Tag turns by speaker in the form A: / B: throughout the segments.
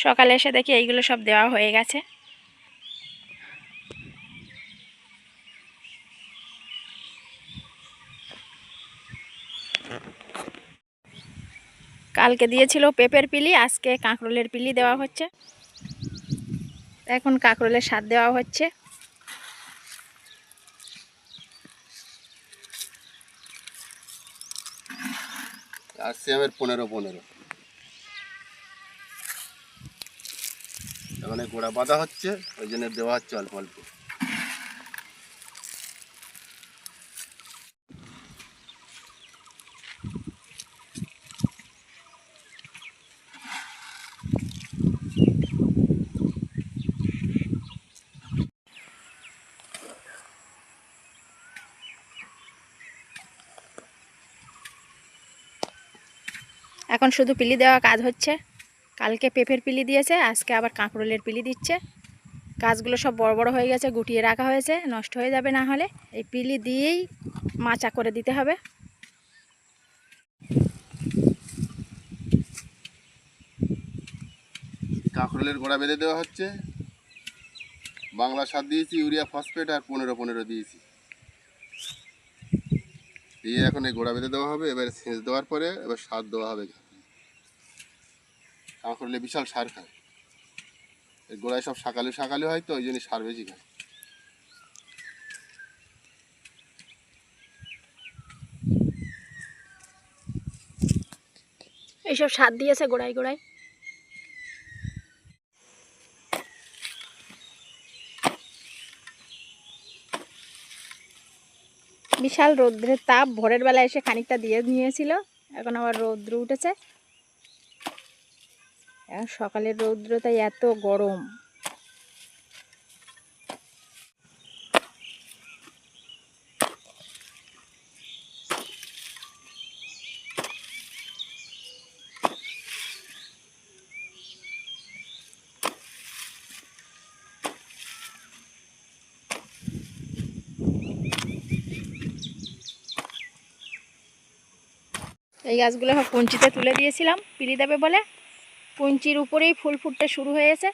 A: সকালে এসে দেখি এইগুলো সব দেওয়া হয়ে গেছে। কালকে দিয়েছিল পেঁপের পিলি, আজকে কাঁকরোলের পিলি দেওয়া হচ্ছে। এখন কাঁকরোলের স্বাদ দেওয়া হচ্ছে।
B: আর সিএমের 15 এখন গোড়া বাঁধা হচ্ছে, ওই জন্য দেওয়া হচ্ছে অল্প অল্প।
A: এখন শুধু পিলি দেওয়া কাজ হচ্ছে। কালকে পেঁপের পিলি দিয়েছে, আজকে আবার কাঁকরোলের পিলি দিচ্ছে। গাছগুলো সব বড় বড় হয়ে গেছে, গুটিয়ে রাখা হয়েছে, নষ্ট হয়ে যাবে না হলে। এই পিলি দিয়েই মাচা করে দিতে হবে।
B: কাঁকরোলের গোড়া বেঁধে দেওয়া হচ্ছে। বাংলা সার দিয়েছি, ইউরিয়া ফসফেট আর 15 দিয়েছি দিয়ে এখন এই গোড়া বেঁধে দেওয়া হবে। এবার সেচ দেওয়ার পরে এবার সার দেওয়া হবে। কাঁকরোলে বিশাল সার খায়, এই গোড়ায় সব সকালে সকালে হয়, তো ওই জন্য সার বেশি খায়।
A: এইসব সার দিয়েছে গোড়ায় গোড়ায়। বিশাল রৌদ্রের তাপ, ভোরের বেলা এসে খানিকটা দিয়ে নিয়েছিল, এখন আবার রৌদ্র উঠেছে। এখন সকালের রৌদ্রটাই এত গরম। এই গাছগুলো সব পুঞ্চিতে তুলে দিয়েছিলাম পিলি দেবে বলে। পুঞ্চির উপরেই ফুল ফুটতে শুরু হয়েছে।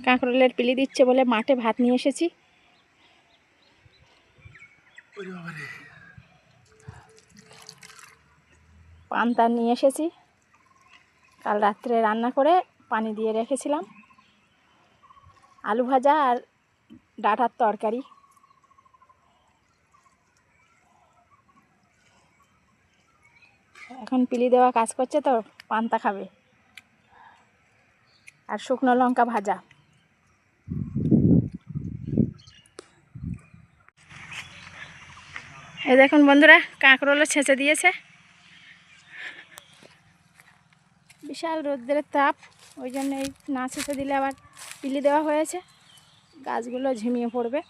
A: কাঁকরোলের পিলি দিচ্ছে বলে মাঠে ভাত নিয়ে এসেছি। পান্তা নিয়ে এসেছি, কাল রাত্রে রান্না করে পানি দিয়ে রেখেছিলাম। আলু ভাজা আর ডাঁটার তরকারি। এখন পিলি দেওয়া কাজ করছে, তো পান্তা খাবে। আর শুকনো লঙ্কা ভাজা। এই দেখুন বন্ধুরা, কাঁকরোলও ছেঁচে দিয়েছে। বিশাল রোদ্রের তাপ, ওই জন্য এই না ছেঁচে দিলে আবার পিলি দেওয়া হয়েছে, গাছগুলো ঝিমিয়ে পড়বে।